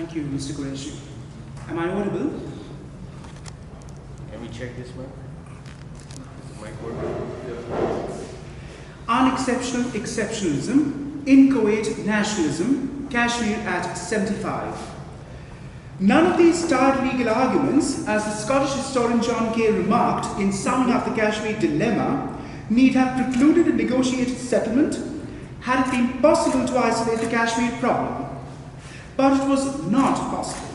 Thank you, Mr. Qureshi. Am I audible? Can we check this mic? Is the mic working? Unexceptional exceptionalism, Inchoate nationalism, Kashmir at 75. None of these tired legal arguments, as the Scottish historian John Kay remarked in summing up the Kashmir dilemma, need have precluded a negotiated settlement had it been possible to isolate the Kashmir problem. But it was not possible.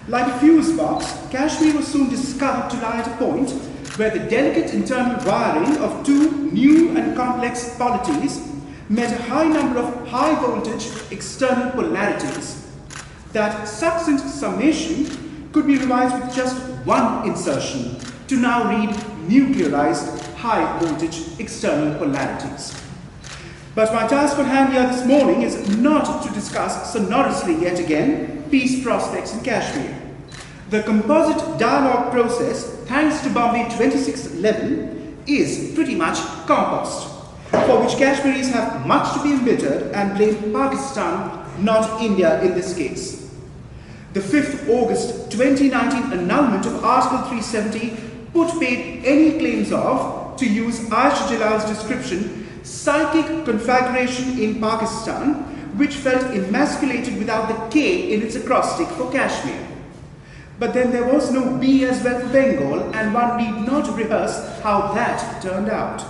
Like a fuse box, Kashmir was soon discovered to lie at a point where the delicate internal wiring of two new and complex polities met a high number of high-voltage external polarities. That succinct summation could be revised with just one insertion to now read nuclearized high-voltage external polarities. But my task on hand here this morning is not to discuss sonorously yet again peace prospects in Kashmir. The composite dialogue process, thanks to Bombay 2611, is pretty much compost, for which Kashmiris have much to be embittered and blame Pakistan, not India in this case. The 5th August 2019 annulment of Article 370 put paid any claims of, to use Aisha Jalal's description, psychic configuration in Pakistan, which felt emasculated without the K in its acrostic for Kashmir. But then there was no B as well for Bengal, and one need not rehearse how that turned out.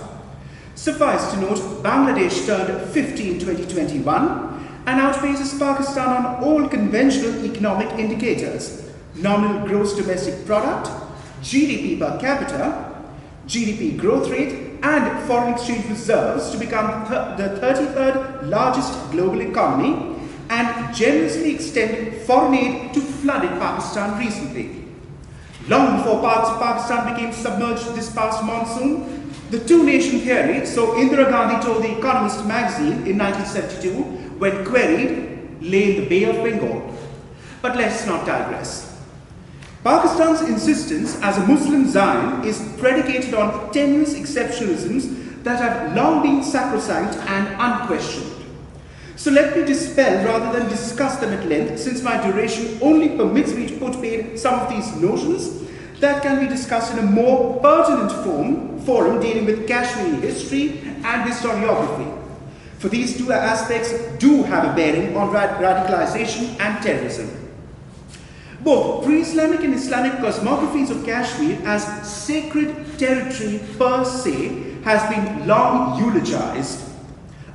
Suffice to note, Bangladesh turned 50 in 2021 and outpaces Pakistan on all conventional economic indicators: nominal gross domestic product, GDP per capita, GDP growth rate, and foreign exchange reserves to become the 33rd largest global economy, and generously extended foreign aid to flooded Pakistan recently. Long before parts of Pakistan became submerged this past monsoon, the two-nation theory, so Indira Gandhi told The Economist magazine in 1972, when queried, lay in the Bay of Bengal. But let's not digress. Pakistan's insistence as a Muslim Zion is predicated on tenuous exceptionalisms that have long been sacrosanct and unquestioned. So let me dispel rather than discuss them at length, since my duration only permits me to put paid some of these notions that can be discussed in a more pertinent forum dealing with Kashmiri history and historiography. For these two aspects do have a bearing on radicalization and terrorism. Both pre-Islamic and Islamic cosmographies of Kashmir as sacred territory per se has been long eulogized.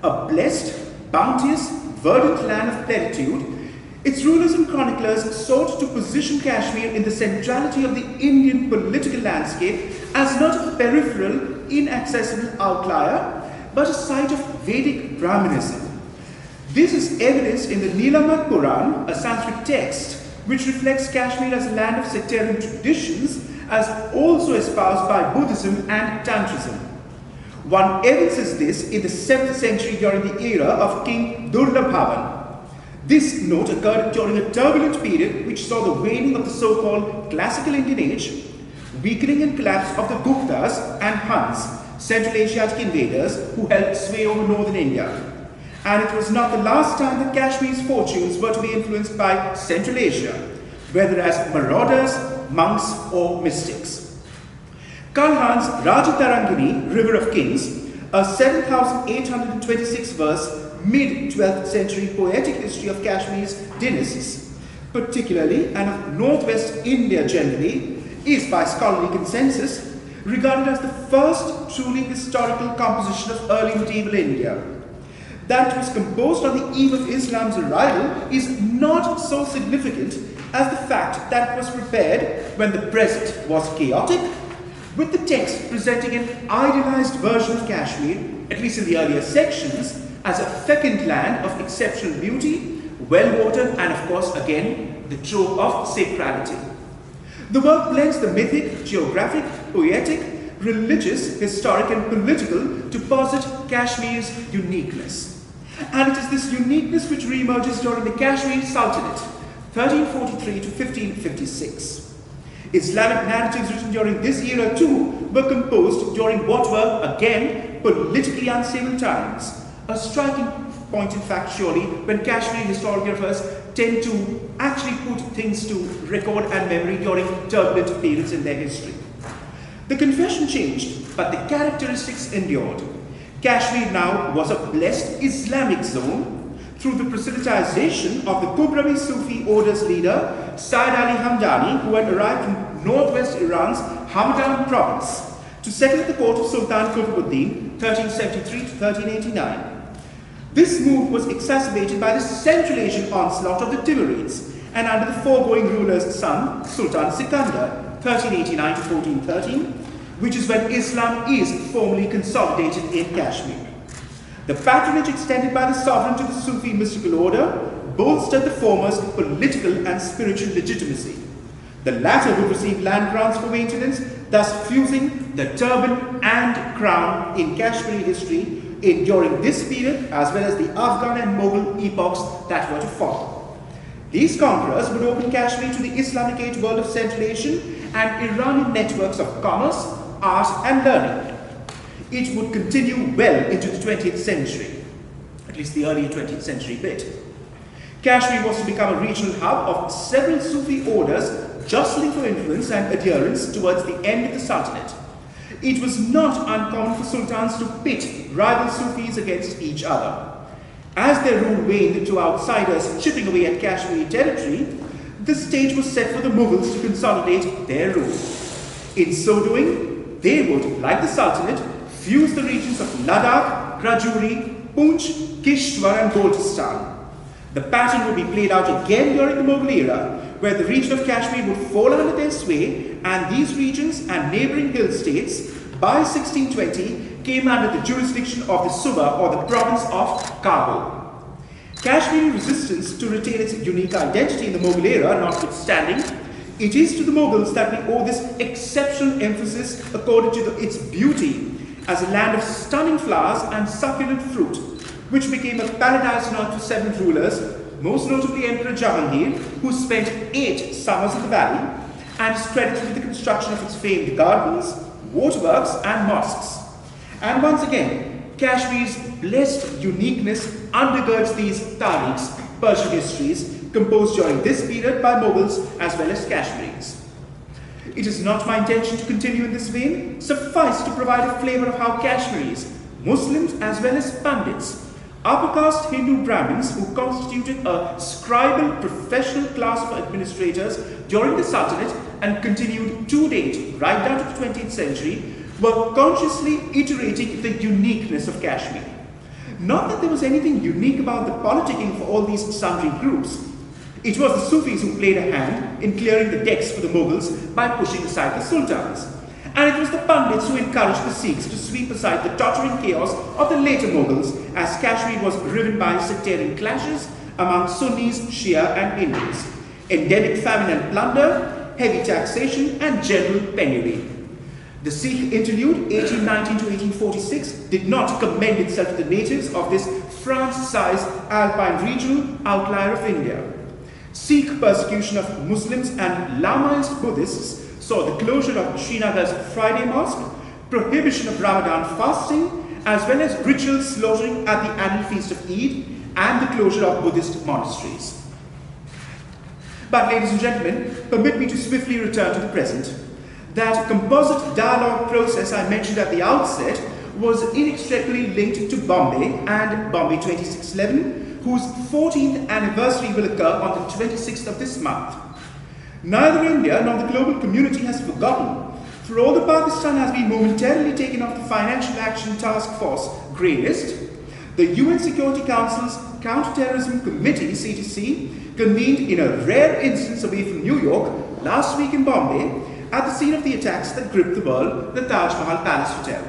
A blessed, bounteous, verdant land of plenitude, its rulers and chroniclers sought to position Kashmir in the centrality of the Indian political landscape as not a peripheral, inaccessible outlier, but a site of Vedic Brahmanism. This is evidenced in the Nilamad Puran, a Sanskrit text, which reflects Kashmir as a land of sectarian traditions, as also espoused by Buddhism and Tantrism. One evinces this in the 7th century during the era of King Durlabhavan. This note occurred during a turbulent period which saw the waning of the so-called classical Indian age, weakening and collapse of the Guptas and Huns, Central Asiatic invaders who held sway over northern India. And it was not the last time that Kashmir's fortunes were to be influenced by Central Asia, whether as marauders, monks, or mystics. Kalhan's Rajatarangini, River of Kings, a 7,826 verse mid-12th century poetic history of Kashmir's dynasts, particularly and of northwest India generally, is by scholarly consensus regarded as the first truly historical composition of early medieval India. That it was composed on the eve of Islam's arrival is not so significant as the fact that it was prepared when the present was chaotic, with the text presenting an idealized version of Kashmir, at least in the earlier sections, as a fecund land of exceptional beauty, well-watered, and of course, again, the trope of sacrality. The work blends the mythic, geographic, poetic, religious, historic, and political to posit Kashmir's uniqueness. And it is this uniqueness which re-emerges during the Kashmir Sultanate, 1343 to 1556. Islamic narratives written during this era too were composed during what were, again, politically unstable times. A striking point, in fact, surely, when Kashmiri historiographers tend to actually put things to record and memory during turbulent periods in their history. The confession changed, but the characteristics endured. Kashmir now was a blessed Islamic zone through the proselytization of the Kubrawi Sufi order's leader, Sayyid Ali Hamdani, who had arrived from northwest Iran's Hamadan province to settle at the court of Sultan Qutbuddin, 1373 to 1389. This move was exacerbated by the Central Asian onslaught of the Timurids, and under the foregoing ruler's son, Sultan Sikandar, 1389 to 1413, which is when Islam is formally consolidated in Kashmir. The patronage extended by the sovereign to the Sufi mystical order bolstered the former's political and spiritual legitimacy. The latter would receive land grants for maintenance, thus fusing the turban and crown in Kashmiri history during this period, as well as the Afghan and Mughal epochs that were to follow. These conquerors would open Kashmir to the Islamicate world of Central Asian and Iranian networks of commerce, art and learning. It would continue well into the 20th century, at least the early 20th century bit. Kashmir was to become a regional hub of several Sufi orders jostling for influence and adherence towards the end of the Sultanate. It was not uncommon for sultans to pit rival Sufis against each other. As their rule waned to outsiders chipping away at Kashmiri territory, the stage was set for the Mughals to consolidate their rule. In so doing, they would, like the Sultanate, fuse the regions of Ladakh, Rajuri, Poonch, Kishtwar and Baltistan. The pattern would be played out again during the Mughal era, where the region of Kashmir would fall under their sway, and these regions and neighbouring hill states, by 1620, came under the jurisdiction of the Suba, or the province of Kabul. Kashmiri resistance to retain its unique identity in the Mughal era notwithstanding, it is to the Mughals that we owe this exceptional emphasis accorded to its beauty as a land of stunning flowers and succulent fruit, which became a paradise on earth for several rulers, most notably Emperor Jahangir, who spent 8 summers in the valley, and is credited with the construction of its famed gardens, waterworks and mosques. And once again, Kashmir's blessed uniqueness undergirds these tarikhs, Persian histories, composed during this period by Mughals as well as Kashmiris. It is not my intention to continue in this vein. Suffice to provide a flavour of how Kashmiris, Muslims as well as Pandits, upper caste Hindu Brahmins who constituted a scribal professional class of administrators during the Sultanate and continued to date right down to the 20th century, were consciously iterating the uniqueness of Kashmir. Not that there was anything unique about the politicking for all these sundry groups. It was the Sufis who played a hand in clearing the decks for the Mughals by pushing aside the Sultans. And it was the Pandits who encouraged the Sikhs to sweep aside the tottering chaos of the later Mughals, as Kashmir was riven by sectarian clashes among Sunnis, Shia and Hindus, endemic famine and plunder, heavy taxation and general penury. The Sikh interlude, 1819 to 1846, did not commend itself to the natives of this France-sized alpine regional outlier of India. Sikh persecution of Muslims and Lamaist Buddhists saw the closure of Srinagar's Friday Mosque, prohibition of Ramadan fasting, as well as ritual slaughtering at the annual feast of Eid, and the closure of Buddhist monasteries. But ladies and gentlemen, permit me to swiftly return to the present. That composite dialogue process I mentioned at the outset was inextricably linked to Bombay and Bombay 2611, whose 14th anniversary will occur on the 26th of this month. Neither India nor the global community has forgotten, for although Pakistan has been momentarily taken off the Financial Action Task Force grey list, the UN Security Council's Counter-Terrorism Committee, CTC, convened in a rare instance away from New York last week in Bombay at the scene of the attacks that gripped the world, the Taj Mahal Palace Hotel.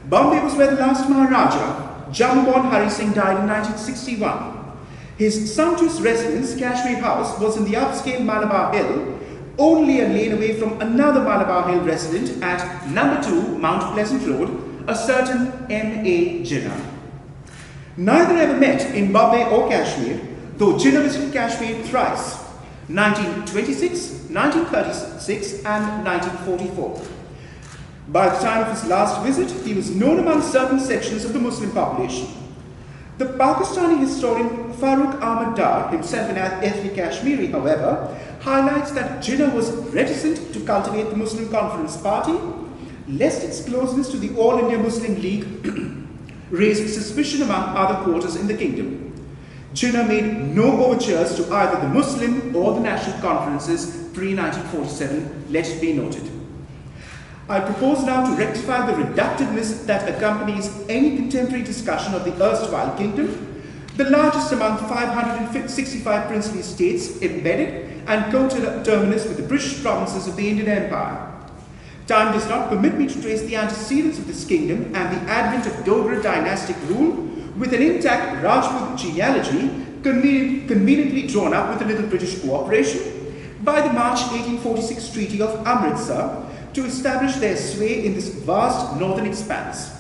Bombay was where the last Maharaja, Jammu-born Hari Singh, died in 1961. His sumptuous residence, Kashmir House, was in the upscale Malabar Hill, only a lane away from another Malabar Hill resident at number 2 Mount Pleasant Road, a certain M.A. Jinnah. Neither ever met in Bombay or Kashmir, though Jinnah visited Kashmir thrice, 1926, 1936 and 1944. By the time of his last visit, he was known among certain sections of the Muslim population. The Pakistani historian Farooq Ahmad Dar, himself an ethnic Kashmiri, however, highlights that Jinnah was reticent to cultivate the Muslim Conference Party, lest its closeness to the All India Muslim League raised suspicion among other quarters in the kingdom. Jinnah made no overtures to either the Muslim or the national conferences pre-1947, let it be noted. I propose now to rectify the reductiveness that accompanies any contemporary discussion of the erstwhile kingdom, the largest among 565 princely states embedded and coterminous with the British provinces of the Indian Empire. Time does not permit me to trace the antecedents of this kingdom and the advent of Dogra dynastic rule with an intact Rajput genealogy conveniently drawn up with a little British cooperation by the March 1846 Treaty of Amritsar to establish their sway in this vast northern expanse.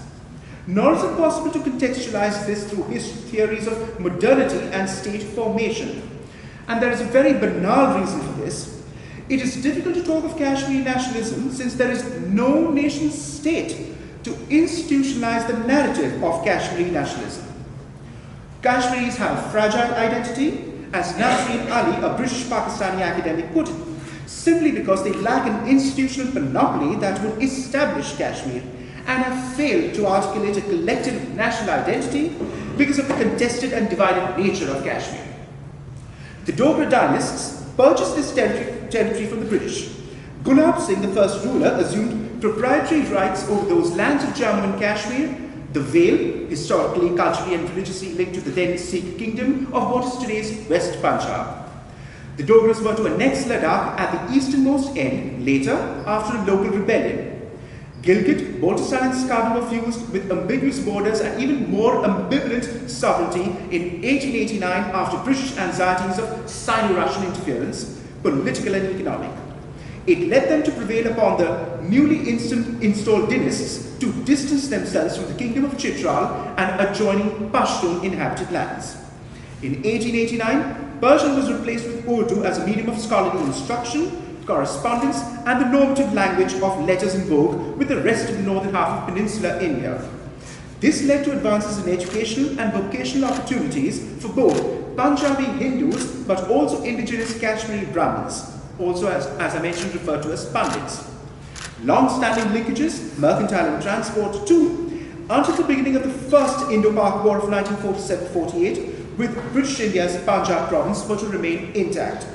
Nor is it possible to contextualize this through theories of modernity and state formation. And there is a very banal reason for this. It is difficult to talk of Kashmiri nationalism since there is no nation state to institutionalize the narrative of Kashmiri nationalism. Kashmiris have a fragile identity, as Nasreen Ali, a British Pakistani academic, put it, simply because they lack an institutional panoply that would establish Kashmir and have failed to articulate a collective national identity because of the contested and divided nature of Kashmir. The Dogra dynasts purchased this territory from the British. Gulab Singh, the first ruler, assumed proprietary rights over those lands of Jammu and Kashmir, the Vale, historically, culturally and religiously linked to the then Sikh kingdom of what is today's West Punjab. The Dogras were to annex Ladakh at the easternmost end later after a local rebellion. Gilgit, Baltistan and Skadar were fused with ambiguous borders and even more ambivalent sovereignty in 1889 after British anxieties of Sino-Russian interference, political and economic. It led them to prevail upon the newly installed dynasts to distance themselves from the kingdom of Chitral and adjoining Pashtun inhabited lands. In 1889, Persian was replaced with Urdu as a medium of scholarly instruction, correspondence, and the normative language of letters in vogue with the rest of the northern half of peninsular India. This led to advances in educational and vocational opportunities for both Punjabi Hindus but also indigenous Kashmiri Brahmins, also as I mentioned referred to as Pandits. Long-standing linkages, mercantile and transport too, until the beginning of the first Indo-Pak War of 1947-48 with British India's Punjab province were to remain intact.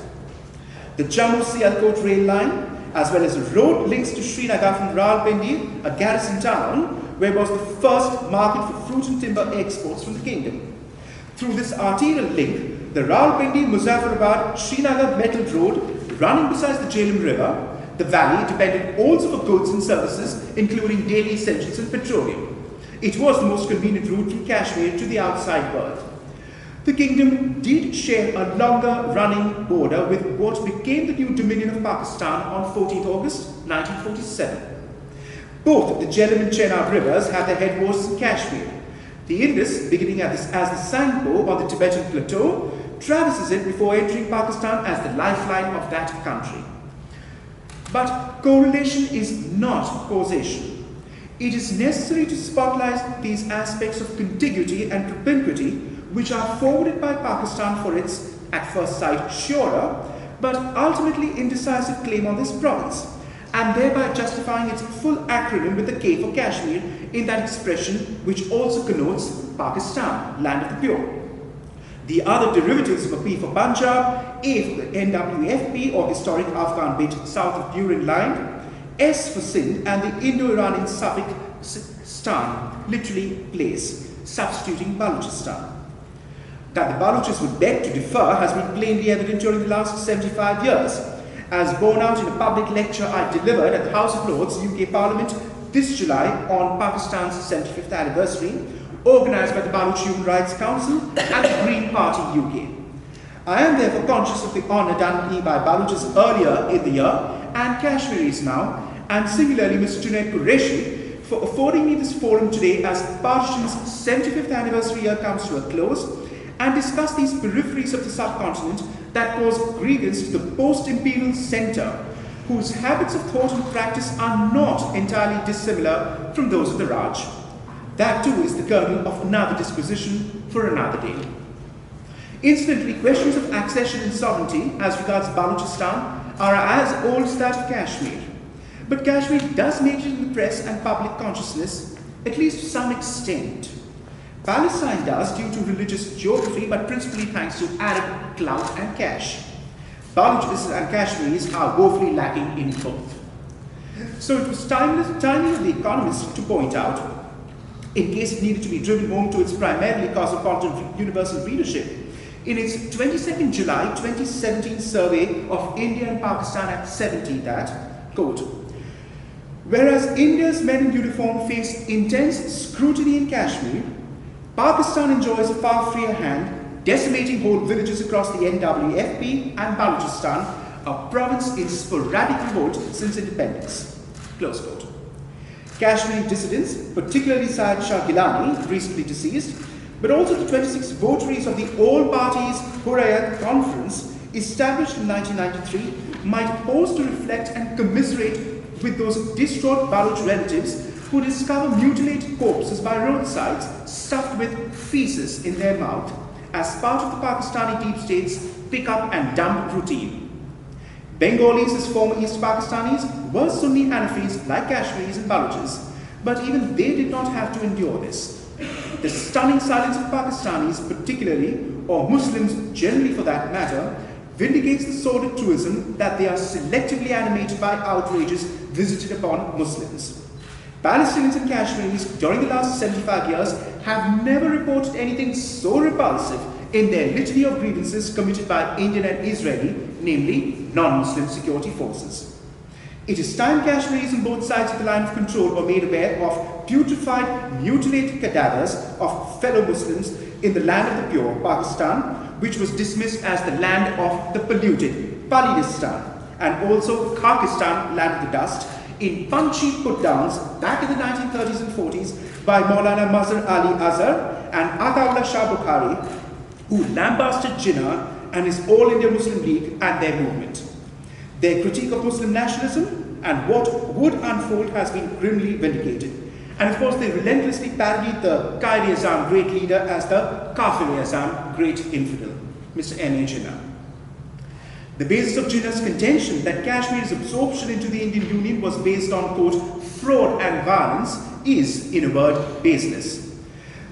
The Jammu-Sialkot rail line, as well as a road links to Srinagar from Rawalpindi, a garrison town, where was the first market for fruit and timber exports from the kingdom. Through this arterial link, the Rawalpindi-Muzaffarabad-Srinagar metal road running beside the Jhelum River, the valley depended also for goods and services, including daily essentials and petroleum. It was the most convenient route from Kashmir to the outside world. The kingdom did share a longer running border with what became the new Dominion of Pakistan on 14th August 1947. Both the Jhelum and Chenab rivers had their headwaters in Kashmir. The Indus, beginning as the Sangpo on the Tibetan plateau, traverses it before entering Pakistan as the lifeline of that country. But correlation is not causation. It is necessary to spotlight these aspects of contiguity and propinquity which are forwarded by Pakistan for its, at first sight, surer, but ultimately indecisive claim on this province, and thereby justifying its full acronym with the K for Kashmir in that expression which also connotes Pakistan, land of the pure. The other derivatives of a P for Punjab, A for the NWFP or historic Afghan bit south of Burin line, S for Sindh, and the Indo-Iranian suffix Stan, literally place, substituting Balochistan. That the Balochis would beg to differ has been plainly evident during the last 75 years, as borne out in a public lecture I delivered at the House of Lords, UK Parliament, this July on Pakistan's 75th anniversary, organised by the Baloch Human Rights Council and the Green Party UK. I am therefore conscious of the honour done me by Balochis earlier in the year, and Kashmiris now, and singularly Mr. Junaid Qureshi, for affording me this forum today as Partition's 75th anniversary year comes to a close, and discuss these peripheries of the subcontinent that cause grievance to the post-imperial centre, whose habits of thought and practice are not entirely dissimilar from those of the Raj. That too is the kernel of another disquisition for another day. Incidentally, questions of accession and sovereignty as regards Balochistan are as old as that of Kashmir. But Kashmir does make it in the press and public consciousness, at least to some extent. Palestine does due to religious geography, but principally thanks to Arab clout and cash. Balochis and Kashmiris are woefully lacking in both. So it was timely of The Economist to point out, in case it needed to be driven home to its primarily cosmopolitan universal readership, in its 22nd July 2017 survey of India and Pakistan at 70 that, quote, whereas India's men in uniform face intense scrutiny in Kashmir, Pakistan enjoys a far freer hand, decimating whole villages across the NWFP and Balochistan, a province in sporadic revolt since independence. Close quote. Kashmiri dissidents, particularly Syed Shah Gilani, recently deceased, but also the 26 votaries of the All Parties Hurriyat Conference, established in 1993, might pause to reflect and commiserate with those distraught Baloch relatives who discover mutilated corpses by roadsides stuffed with feces in their mouth as part of the Pakistani deep state's pick up and dump routine. Bengalis, as former East Pakistanis, were Sunni Hanafis like Kashmiris and Balochis, but even they did not have to endure this. The stunning silence of Pakistanis particularly, or Muslims generally for that matter, vindicates the sordid truism that they are selectively animated by outrages visited upon Muslims. Palestinians and Kashmiris during the last 75 years have never reported anything so repulsive in their litany of grievances committed by Indian and Israeli, namely non-Muslim security forces. It is time Kashmiris on both sides of the line of control were made aware of putrefied, mutilated cadavers of fellow Muslims in the land of the pure, Pakistan, which was dismissed as the land of the polluted, Palidistan, and also Kyrgyzstan, land of the dust, in punchy put-downs back in the 1930s and 40s by Maulana Mazhar Ali Azhar and Ataullah Shah Bukhari, who lambasted Jinnah and his All India Muslim League and their movement. Their critique of Muslim nationalism and what would unfold has been grimly vindicated. And of course, they relentlessly parodied the Qaid-e-Azam great leader as the Kafir-e-Azam great infidel, Mr. M.A. Jinnah. The basis of Jinnah's contention that Kashmir's absorption into the Indian Union was based on, quote, fraud and violence is, in a word, baseless.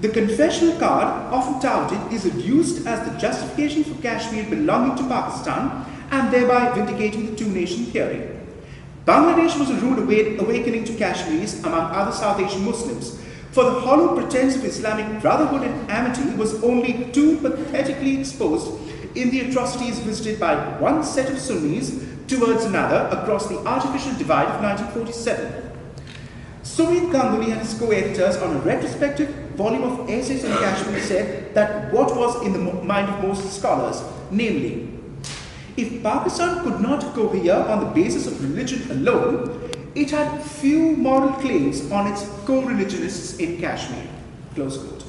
The confessional card, often touted, is adduced as the justification for Kashmir belonging to Pakistan and thereby vindicating the two-nation theory. Bangladesh was a rude awakening to Kashmiris among other South Asian Muslims, for the hollow pretense of Islamic brotherhood and amity was only too pathetically exposed in the atrocities visited by one set of Sunnis towards another across the artificial divide of 1947. Sumit Ganguly and his co-editors on a retrospective volume of essays on Kashmir said that what was in the mind of most scholars, namely, if Pakistan could not cohere on the basis of religion alone, it had few moral claims on its co-religionists in Kashmir, close quote.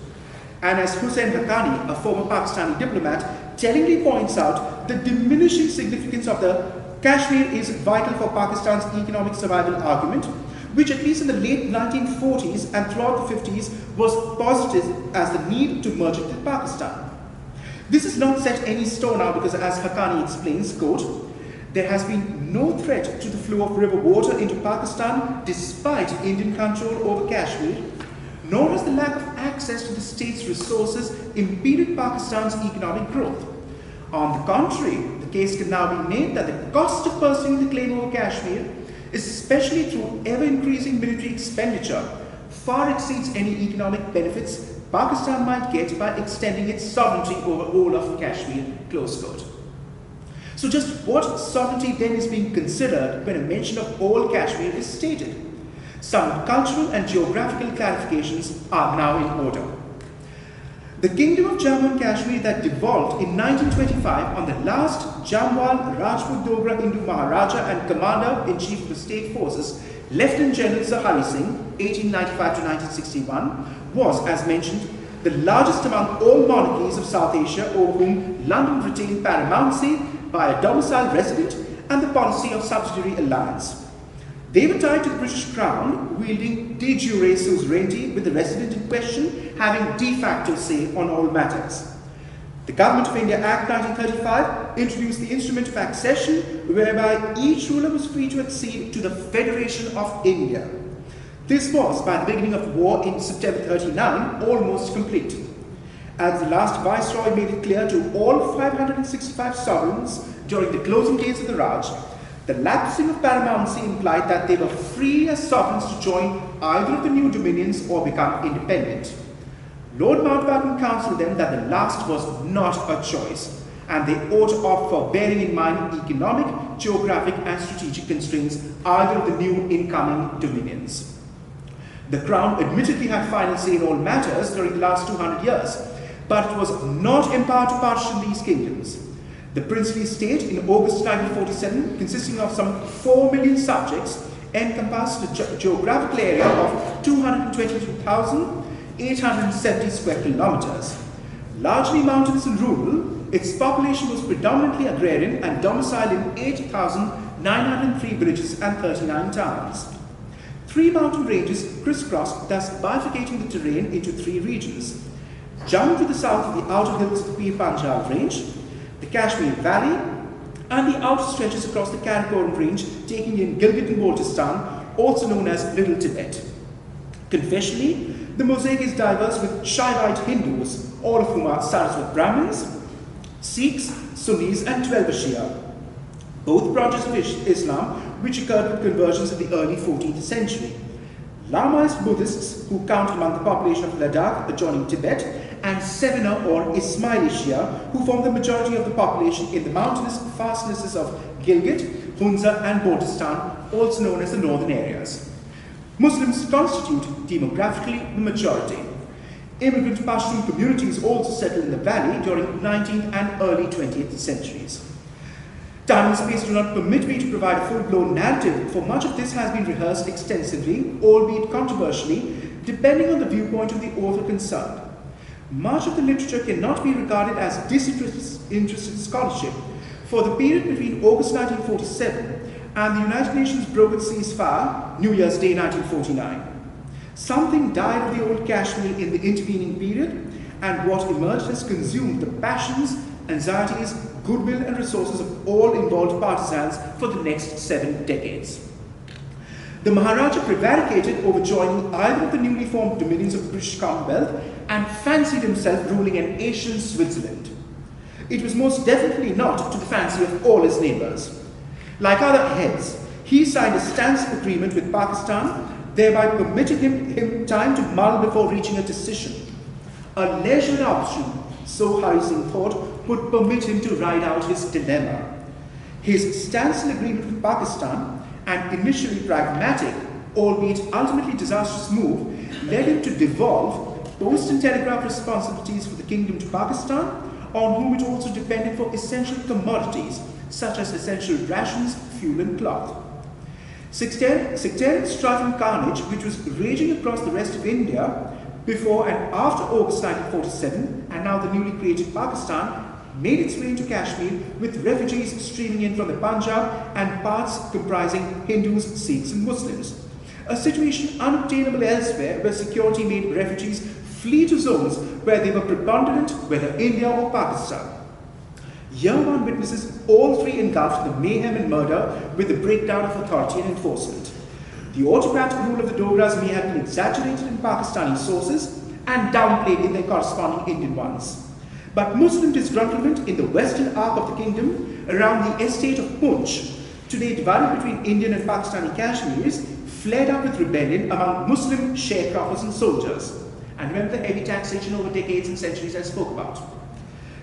And as Hussain Haqqani, a former Pakistani diplomat, tellingly points out, the diminishing significance of the Kashmir is vital for Pakistan's economic survival argument, which at least in the late 1940s and throughout the 50s was posited as the need to merge it with Pakistan. This is not set any store now because, as Haqqani explains, quote, there has been no threat to the flow of river water into Pakistan despite Indian control over Kashmir, nor has the lack of access to the state's resources impeded Pakistan's economic growth. On the contrary, the case can now be made that the cost of pursuing the claim over Kashmir, especially through ever-increasing military expenditure, far exceeds any economic benefits Pakistan might get by extending its sovereignty over all of Kashmir, close quote. So just what sovereignty then is being considered when a mention of all Kashmir is stated? Some cultural and geographical clarifications are now in order. The Kingdom of Jammu and Kashmir that devolved in 1925 on the last Jamwal Rajput Dogra Hindu Maharaja and Commander-in-Chief of the State Forces, Lieutenant General Zahari Singh, 1895 to 1961, was, as mentioned, the largest among all monarchies of South Asia over whom London retained paramountcy by a domicile resident and the policy of subsidiary alliance. They were tied to the British Crown, wielding de jure suzerainty, with the resident in question having de facto say on all matters. The Government of India Act 1935 introduced the instrument of accession, whereby each ruler was free to accede to the Federation of India. This was, by the beginning of the war in September 1939, almost complete, as the last Viceroy made it clear to all 565 sovereigns during the closing days of the Raj. The lapsing of paramountcy implied that they were free as sovereigns to join either of the new dominions or become independent. Lord Mountbatten counselled them that the last was not a choice, and they ought to opt for bearing in mind economic, geographic and strategic constraints either of the new incoming dominions. The Crown admittedly had final say in all matters during the last 200 years, but it was not empowered to partition these kingdoms. The princely state in August 1947, consisting of some 4 million subjects, encompassed a geographical area of 222,870 square kilometers. Largely mountainous and rural, its population was predominantly agrarian and domiciled in 8,903 villages and 39 towns. 3 mountain ranges crisscrossed, thus bifurcating the terrain into 3 regions. Jammu to the south of the outer hills of the Pir Panjal range, the Kashmir Valley, and the outer stretches across the Karakoram range, taking in Gilgit and Baltistan, also known as Little Tibet. Confessionally, the mosaic is diverse, with Shaivite Hindus, all of whom are Saraswat Brahmins, Sikhs, Sunnis, and 12 Shia, both branches of Islam which occurred with conversions in the early 14th century. Lamaist Buddhists, who count among the population of Ladakh adjoining Tibet, and Sevener or Ismaili Shia, who form the majority of the population in the mountainous fastnesses of Gilgit, Hunza, and Baltistan, also known as the northern areas. Muslims constitute demographically the majority. Immigrant Pashtun communities also settled in the valley during 19th and early 20th centuries. Time and space do not permit me to provide a full-blown narrative, for much of this has been rehearsed extensively, albeit controversially, depending on the viewpoint of the author concerned. Much of the literature cannot be regarded as disinterested scholarship, for the period between August 1947 and the United Nations brokered ceasefire, New Year's Day 1949. Something died of the old Kashmir in the intervening period, and what emerged has consumed the passions, anxieties, goodwill and resources of all involved partisans for the next 7 decades. The Maharaja prevaricated over joining either of the newly formed dominions of the British Commonwealth and fancied himself ruling an Asian Switzerland. It was most definitely not to the fancy of all his neighbours. Like other heads, he signed a standstill agreement with Pakistan, thereby permitting him time to mull before reaching a decision. A leisured option, so Hari Singh thought, would permit him to ride out his dilemma. His standstill agreement with Pakistan, an initially pragmatic, albeit ultimately disastrous move, led him to devolve post and telegraph responsibilities for the kingdom to Pakistan, on whom it also depended for essential commodities, such as essential rations, fuel and cloth. Sectarian strife and carnage, which was raging across the rest of India before and after August 1947, and now the newly created Pakistan, made its way into Kashmir, with refugees streaming in from the Punjab and parts comprising Hindus, Sikhs and Muslims. A situation unobtainable elsewhere, where security made refugees flee to zones where they were preponderant, whether India or Pakistan. Year one witnesses all three engulfed in the mayhem and murder, with the breakdown of authority and enforcement. The autocratic rule of the Dogras may have been exaggerated in Pakistani sources and downplayed in their corresponding Indian ones. But Muslim disgruntlement in the western arc of the kingdom, around the estate of Poonch, today divided between Indian and Pakistani Kashmiris, flared up with rebellion among Muslim sharecroppers and soldiers. And remember the heavy taxation over decades and centuries I spoke about.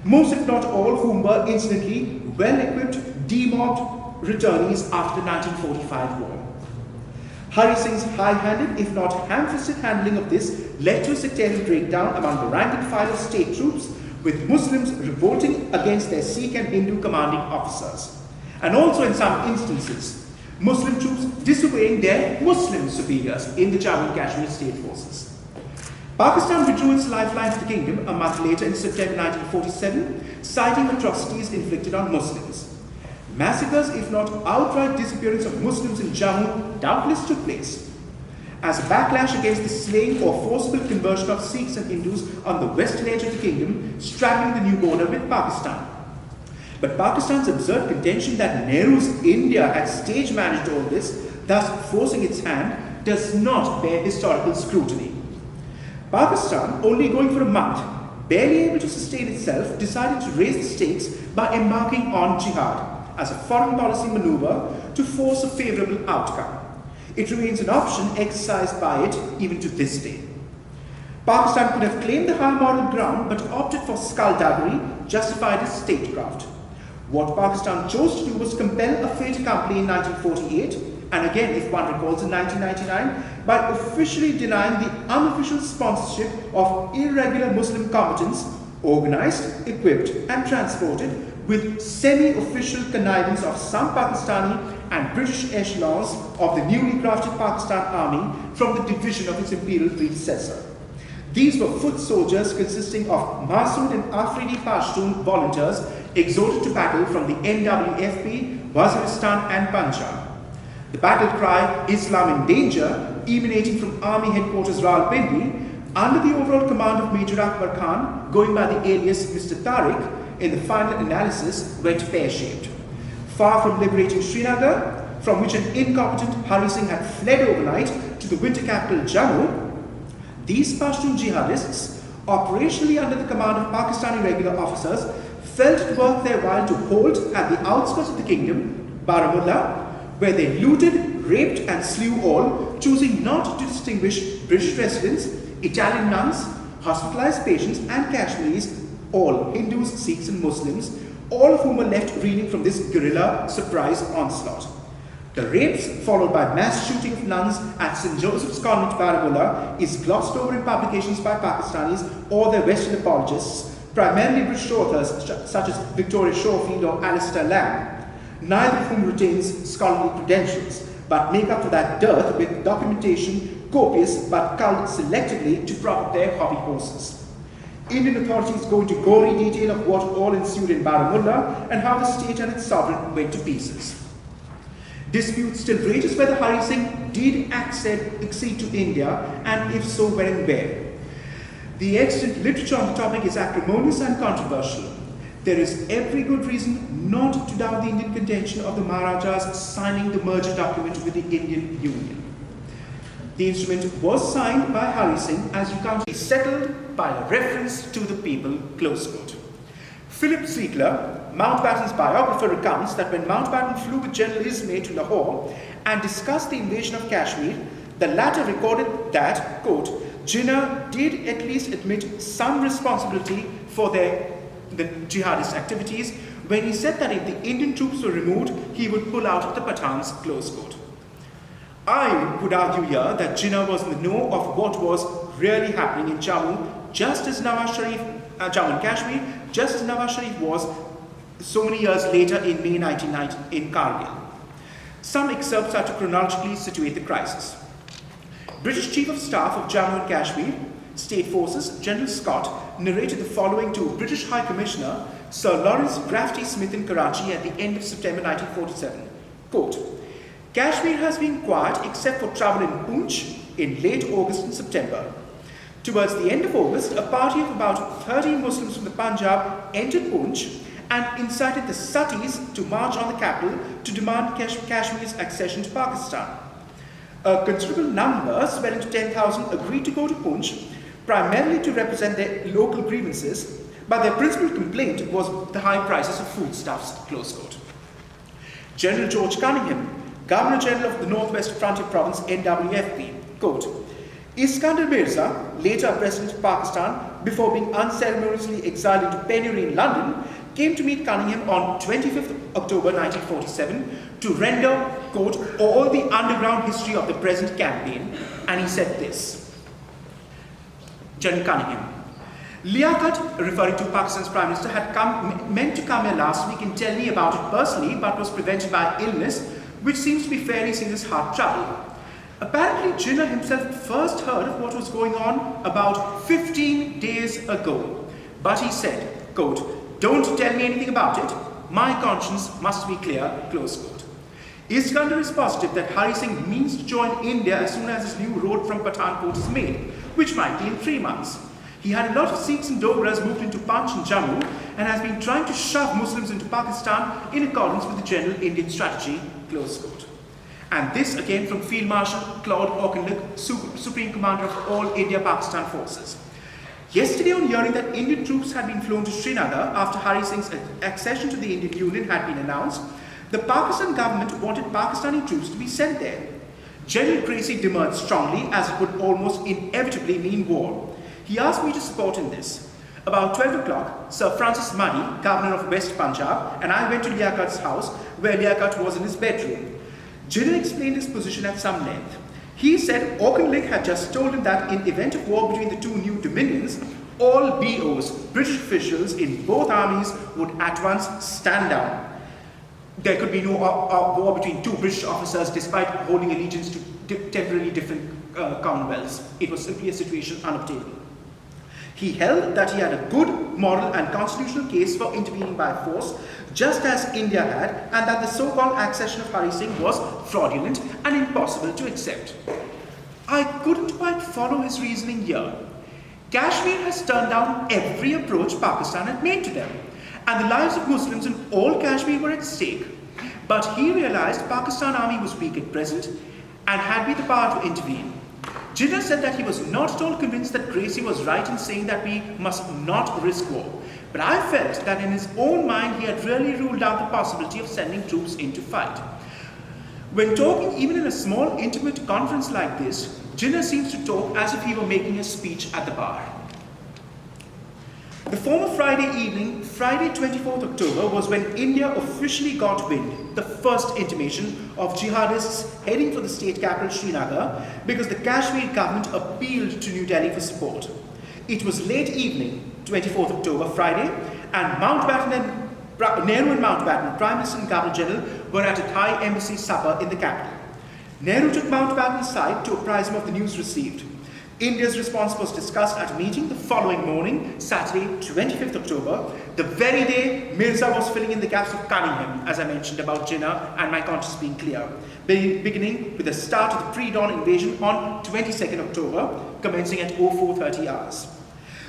Most, if not all, whom were incidentally well-equipped, demobbed returnees after the 1945 war. Hari Singh's high-handed, if not ham-fisted handling of this led to a sectarian breakdown among the rank and file of state troops, with Muslims revolting against their Sikh and Hindu commanding officers. And also in some instances, Muslim troops disobeying their Muslim superiors in the Jammu and Kashmir state forces. Pakistan withdrew its lifeline to the kingdom a month later in September 1947, citing atrocities inflicted on Muslims. Massacres, if not outright disappearance of Muslims in Jammu, doubtless took place. As a backlash against the slaying or forcible conversion of Sikhs and Hindus on the western edge of the kingdom, straddling the new border with Pakistan. But Pakistan's absurd contention that Nehru's India had stage managed all this, thus forcing its hand, does not bear historical scrutiny. Pakistan, only going for a month, barely able to sustain itself, decided to raise the stakes by embarking on jihad as a foreign policy maneuver to force a favorable outcome. It remains an option exercised by it even to this day. Pakistan could have claimed the high moral ground but opted for skullduggery, justified as statecraft. What Pakistan chose to do was compel a fait accompli in 1948, and again, if one recalls, in 1999, by officially denying the unofficial sponsorship of irregular Muslim combatants, organized, equipped, and transported with semi-official connivance of some Pakistani and British echelons of the newly crafted Pakistan Army from the division of its imperial predecessor. These were foot soldiers consisting of Masood and Afridi Pashtun volunteers exhorted to battle from the NWFP, Waziristan and Punjab. The battle cry, Islam in Danger, emanating from Army Headquarters Rawalpindi, under the overall command of Major Akbar Khan, going by the alias Mr. Tariq, in the final analysis went pear-shaped. Far from liberating Srinagar, from which an incompetent Hari Singh had fled overnight to the winter capital Jammu, these Pashtun jihadists, operationally under the command of Pakistani regular officers, felt it worth their while to hold at the outskirts of the kingdom, Baramulla, where they looted, raped and slew all, choosing not to distinguish British residents, Italian nuns, hospitalized patients and Kashmiris, all Hindus, Sikhs and Muslims, all of whom were left reeling from this guerrilla surprise onslaught. The rapes, followed by mass shooting of nuns at St. Joseph's Convent, Baramulla, is glossed over in publications by Pakistanis or their Western apologists, primarily British authors such as Victoria Schofield or Alistair Lamb, neither of whom retains scholarly credentials, but make up for that dearth with documentation copious but culled selectively to prop up their hobby horses. Indian authorities go into gory detail of what all ensued in Baramulla and how the state and its sovereign went to pieces. Dispute still rages whether Hari Singh did accede to India, and if so, when and where. The extant literature on the topic is acrimonious and controversial. There is every good reason not to doubt the Indian contention of the Maharajas signing the merger document with the Indian Union. The instrument was signed by Hari Singh, as you can see, settled by a reference to the people, close quote. Philip Ziegler, Mountbatten's biographer, recounts that when Mountbatten flew with General Ismay to Lahore and discussed the invasion of Kashmir, the latter recorded that, quote, Jinnah did at least admit some responsibility for the jihadist activities when he said that if the Indian troops were removed, he would pull out the Pathans, close quote. I would argue here that Jinnah was in the know of what was really happening in Jammu, just as Nawaz Sharif, Jammu and Kashmir, just as Nawaz Sharif was so many years later in May 1990 in Kargil. Some excerpts are to chronologically situate the crisis. British Chief of Staff of Jammu and Kashmir, State Forces, General Scott, narrated the following to British High Commissioner Sir Lawrence Grafty Smith in Karachi at the end of September 1947. Quote, Kashmir has been quiet except for trouble in Poonch in late August and September. Towards the end of August, a party of about 30 Muslims from the Punjab entered Poonch and incited the Satis to march on the capital to demand Kashmir's accession to Pakistan. A considerable number, swelling to 10,000, agreed to go to Poonch, primarily to represent their local grievances, but their principal complaint was the high prices of foodstuffs, close quote. General George Cunningham, Governor General of the Northwest Frontier Province, NWFP, quote, Iskander Mirza, later President of Pakistan, before being unceremoniously exiled into penury in London, came to meet Cunningham on 25th October 1947 to render, quote, all the underground history of the present campaign, and he said this. General Cunningham, Liaquat, referring to Pakistan's Prime Minister, had meant to come here last week and tell me about it personally, but was prevented by illness, which seems to be fairly serious heart trouble. Apparently, Jinnah himself first heard of what was going on about 15 days ago. But he said, quote, don't tell me anything about it. my conscience must be clear, close quote. Iskander is positive that Hari Singh means to join India as soon as his new road from Pathankot is made, which might be in 3 months. He had a lot of Sikhs and Dogras moved into Panch and Jammu and has been trying to shove Muslims into Pakistan in accordance with the general Indian strategy, close quote. And this again from Field Marshal Claude Auchinleck, Supreme Commander of all India-Pakistan forces. Yesterday, on hearing that Indian troops had been flown to Srinagar after Hari Singh's accession to the Indian Union had been announced, the Pakistan government wanted Pakistani troops to be sent there. General Gracie demurred strongly, as it would almost inevitably mean war. He asked me to support in this. About 12 o'clock, Sir Francis Muddy, Governor of West Punjab, and I went to Liaquat's house, where Liaquat was in his bedroom. Jinnah explained his position at some length. He said Auchinleck had just told him that in event of war between the two new dominions, all BOs, British officials in both armies, would at once stand down. There could be no war between two British officers despite holding allegiance to temporarily different commonwealths. It was simply a situation unobtainable. He held that he had a good moral and constitutional case for intervening by force, just as India had, and that the so-called accession of Hari Singh was fraudulent and impossible to accept. I couldn't quite follow his reasoning here. Kashmir has turned down every approach Pakistan had made to them, and the lives of Muslims in all Kashmir were at stake. But he realized Pakistan army was weak at present and had the power to intervene. Jinnah said that he was not at all convinced that Gracie was right in saying that we must not risk war. But I felt that in his own mind he had really ruled out the possibility of sending troops in to fight. When talking even in a small intimate conference like this, Jinnah seems to talk as if he were making a speech at the bar. The former Friday evening, Friday 24th October, was when India officially got wind, the first intimation of jihadists heading for the state capital Srinagar, because the Kashmir government appealed to New Delhi for support. It was late evening, 24th October, Friday, and Nehru and Mountbatten, Prime Minister and Governor General, were at a Thai embassy supper in the capital. Nehru took Mountbatten aside to apprise him of the news received. India's response was discussed at a meeting the following morning, Saturday, 25th October, the very day Mirza was filling in the gaps of Cunningham, as I mentioned about Jinnah and my conscience being clear, beginning with the start of the pre-dawn invasion on 22nd October, commencing at 0430 hours.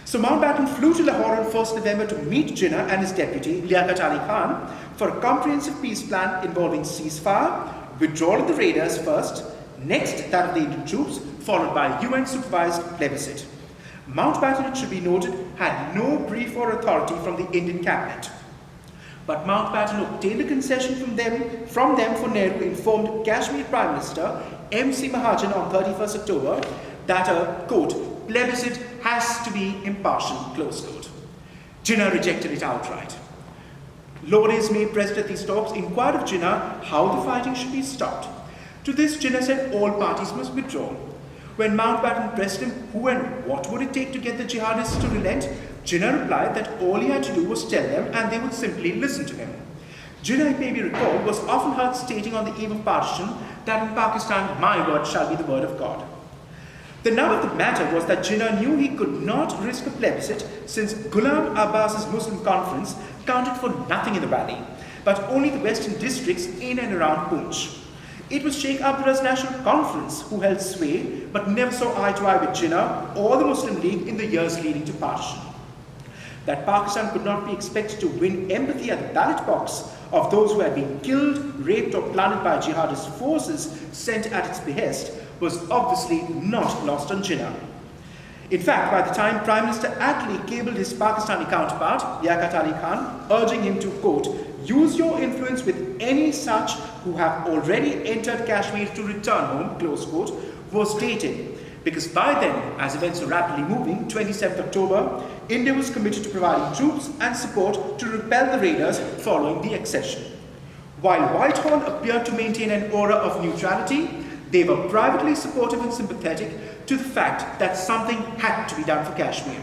So Mountbatten flew to Lahore on 1st November to meet Jinnah and his deputy, Liaquat Ali Khan, for a comprehensive peace plan involving ceasefire, withdrawal of the raiders first, next that of the Indian troops, followed by UN-supervised plebiscite. Mountbatten, it should be noted, had no brief or authority from the Indian cabinet. But Mountbatten obtained a concession from them for Nehru informed Kashmir Prime Minister M.C. Mahajan on 31st October that a, quote, plebiscite has to be impartial, close quote. Jinnah rejected it outright. Lord Ismay, present at these talks, inquired of Jinnah how the fighting should be stopped. To this, Jinnah said all parties must withdraw. When Mountbatten pressed him who and what would it take to get the jihadists to relent, Jinnah replied that all he had to do was tell them and they would simply listen to him. Jinnah, it may be recalled, was often heard stating on the eve of partition that in Pakistan, my word shall be the word of God. The nub of the matter was that Jinnah knew he could not risk a plebiscite since Ghulam Abbas's Muslim conference counted for nothing in the valley, but only the western districts in and around Poonch. It was Sheikh Abdullah's National Conference who held sway, but never saw eye to eye with Jinnah or the Muslim League in the years leading to partition. That Pakistan could not be expected to win empathy at the ballot box of those who had been killed, raped or plundered by jihadist forces sent at its behest was obviously not lost on Jinnah. In fact, by the time Prime Minister Attlee cabled his Pakistani counterpart, Liaquat Ali Khan, urging him to, quote, use your influence with any such who have already entered Kashmir to return home, close quote, was dated. Because by then, as events were rapidly moving, 27th October, India was committed to providing troops and support to repel the raiders following the accession. While Whitehall appeared to maintain an aura of neutrality, they were privately supportive and sympathetic to the fact that something had to be done for Kashmir.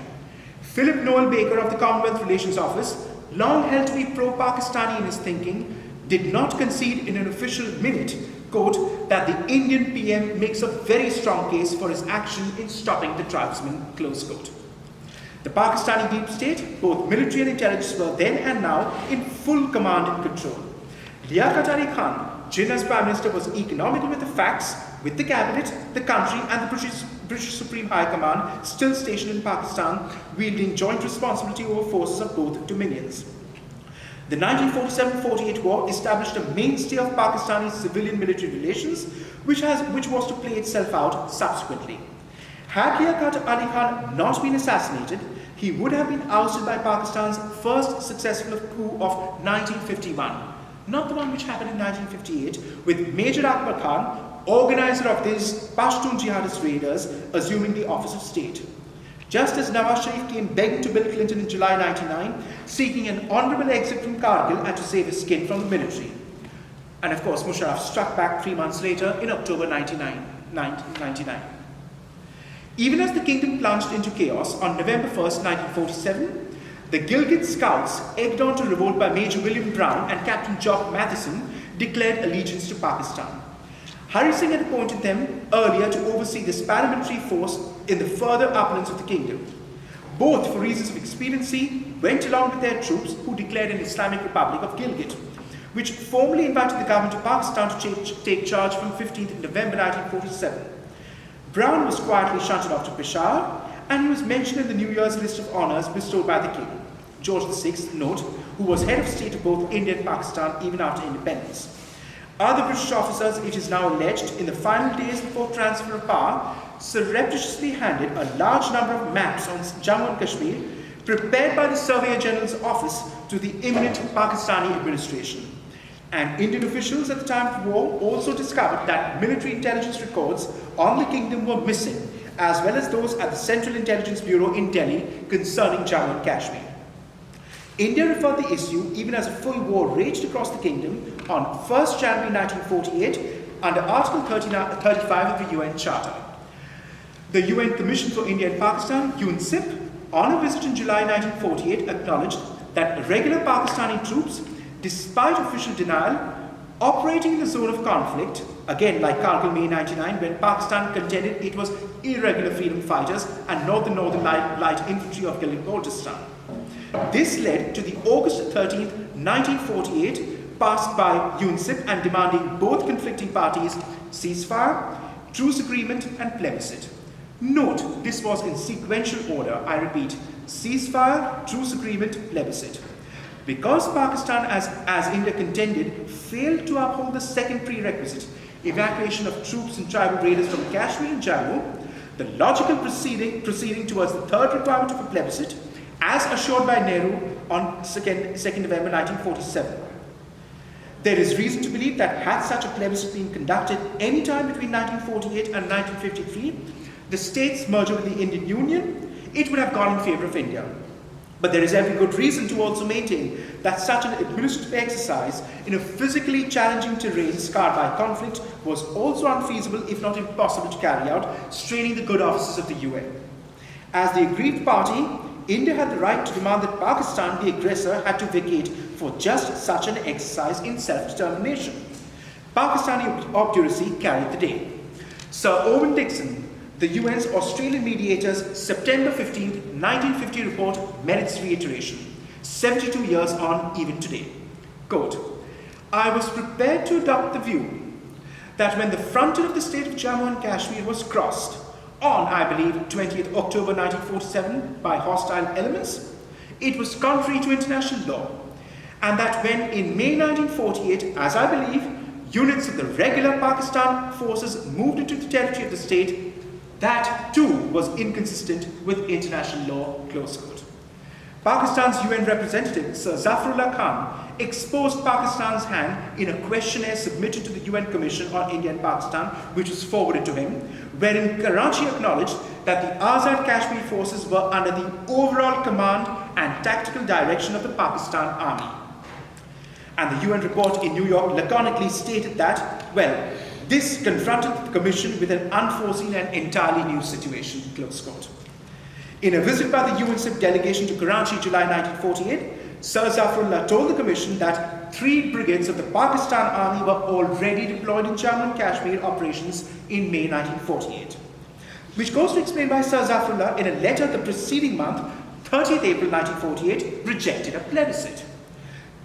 Philip Noel Baker of the Commonwealth Relations Office, long held to be pro-Pakistani in his thinking, did not concede in an official minute, quote, that the Indian PM makes a very strong case for his action in stopping the tribesmen, close quote. The Pakistani deep state, both military and intelligence, were then and now in full command and control. Liaquat Ali Khan, Jinn as Prime Minister, was economical with the facts, with the cabinet, the country, and the British Supreme High Command still stationed in Pakistan, wielding joint responsibility over forces of both dominions. The 1947-48 war established a mainstay of Pakistani civilian-military relations, which was to play itself out subsequently. Had Liaquat Ali Khan not been assassinated, he would have been ousted by Pakistan's first successful coup of 1951, not the one which happened in 1958, with Major Akbar Khan, organizer of these Pashtun jihadist raiders, assuming the office of state. Just as Nawaz Sharif came begging to Bill Clinton in July 1999, seeking an honorable exit from Kargil and to save his skin from the military. And of course, Musharraf struck back 3 months later in October 1999. Even as the kingdom plunged into chaos on November 1st, 1947, the Gilgit Scouts, egged on to revolt by Major William Brown and Captain Jock Matheson, declared allegiance to Pakistan. Hari Singh had appointed them earlier to oversee this paramilitary force in the further uplands of the kingdom. Both, for reasons of expediency, went along with their troops, who declared an Islamic Republic of Gilgit, which formally invited the government of Pakistan to take charge from 15th November 1947. Brown was quietly shunted off to Peshawar, and he was mentioned in the New Year's list of honours bestowed by the king. George VI, note, who was head of state of both India and Pakistan even after independence. Other British officers, it is now alleged, in the final days before transfer of power, surreptitiously handed a large number of maps on Jammu and Kashmir, prepared by the Surveyor General's office, to the imminent Pakistani administration. And Indian officials at the time of war also discovered that military intelligence records on the kingdom were missing, as well as those at the Central Intelligence Bureau in Delhi concerning Jammu and Kashmir. India referred the issue, even as a full war raged across the kingdom, on 1st January 1948 under Article 35 of the UN Charter. The UN Commission for India and Pakistan, UNCIP, on a visit in July 1948, acknowledged that regular Pakistani troops, despite official denial, operating in the zone of conflict, again like Kargil May 99, when Pakistan contended it was irregular freedom fighters and not the Northern Light Infantry of Gilgit-Baltistan. This led to the August 13, 1948, passed by UNCIP and demanding both conflicting parties ceasefire, truce agreement, and plebiscite. Note, this was in sequential order. I repeat, ceasefire, truce agreement, plebiscite. Because Pakistan, as India contended, failed to uphold the second prerequisite, evacuation of troops and tribal raiders from Kashmir and Jammu, the logical proceeding towards the third requirement of a plebiscite, as assured by Nehru on 2nd November 1947. There is reason to believe that had such a plebiscite been conducted any time between 1948 and 1953, the states' merger with the Indian Union, it would have gone in favour of India. But there is every good reason to also maintain that such an administrative exercise in a physically challenging terrain scarred by conflict was also unfeasible, if not impossible, to carry out, straining the good offices of the UN. As the aggrieved party, India had the right to demand that Pakistan, the aggressor, had to vacate for just such an exercise in self-determination. Pakistani obduracy carried the day. Sir Owen Dixon, the UN's Australian mediator's September 15, 1950 report merits reiteration, 72 years on even today. Quote, I was prepared to adopt the view that when the frontier of the state of Jammu and Kashmir was crossed on, I believe, 20th October 1947 by hostile elements, it was contrary to international law, and that when in May 1948, as I believe, units of the regular Pakistan forces moved into the territory of the state, that too was inconsistent with international law, close quote. Pakistan's UN representative, Sir Zafrullah Khan, exposed Pakistan's hand in a questionnaire submitted to the UN Commission on India and Pakistan, which was forwarded to him, wherein Karachi acknowledged that the Azad Kashmir forces were under the overall command and tactical direction of the Pakistan Army. And the UN report in New York laconically stated that, well, this confronted the Commission with an unforeseen and entirely new situation, close quote. In a visit by the UNCIP delegation to Karachi, July 1948, Sir Zafrullah told the Commission that 3 brigades of the Pakistan Army were already deployed in Jammu and Kashmir operations in May 1948. Which goes to explain why Sir Zafrullah, in a letter the preceding month, 30th April 1948, rejected a plebiscite.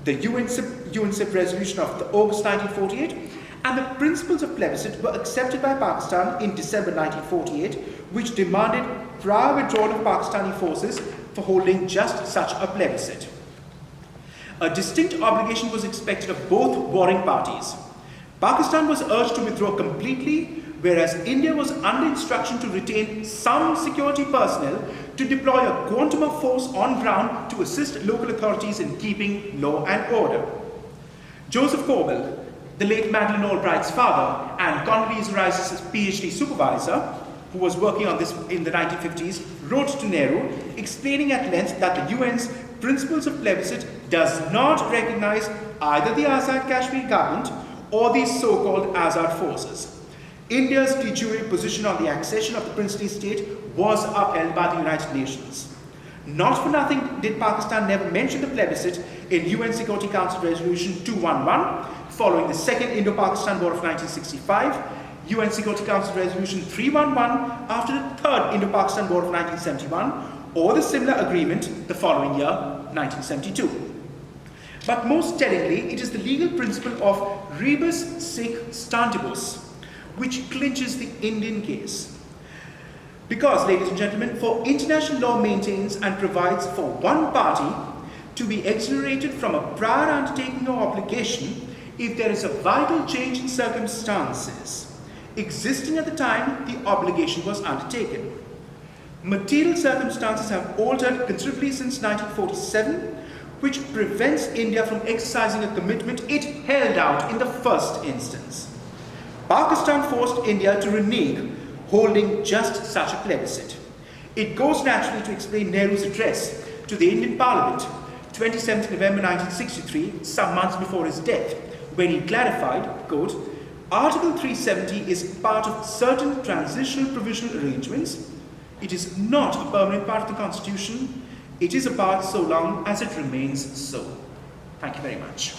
The UNCIP resolution of August 1948 and the principles of plebiscite were accepted by Pakistan in December 1948, which demanded prior withdrawal of Pakistani forces for holding just such a plebiscite. A distinct obligation was expected of both warring parties. Pakistan was urged to withdraw completely, whereas India was under instruction to retain some security personnel to deploy a quantum of force on ground to assist local authorities in keeping law and order. Joseph Corbell, the late Madeleine Albright's father and Condoleezza Rice's PhD supervisor, who was working on this in the 1950s, wrote to Nehru explaining at length that the UN's principles of plebiscite does not recognize either the Azad Kashmir government or these so-called Azad forces. India's de jure position on the accession of the princely state was upheld by the United Nations. Not for nothing did Pakistan never mention the plebiscite in UN Security Council Resolution 211 following the Second Indo-Pakistan War of 1965, UN Security Council Resolution 311 after the Third Indo-Pakistan War of 1971, or the similar agreement the following year, 1972. But most tellingly, it is the legal principle of rebus sic stantibus, which clinches the Indian case. Because, ladies and gentlemen, for international law maintains and provides for one party to be exonerated from a prior undertaking or obligation if there is a vital change in circumstances existing at the time the obligation was undertaken. Material circumstances have altered considerably since 1947, which prevents India from exercising a commitment it held out in the first instance. Pakistan forced India to renege, holding just such a plebiscite. It goes naturally to explain Nehru's address to the Indian Parliament, 27th November 1963, some months before his death, when he clarified, quote, Article 370 is part of certain transitional provisional arrangements. It is not a permanent part of the Constitution. It is a part so long as it remains so. Thank you very much.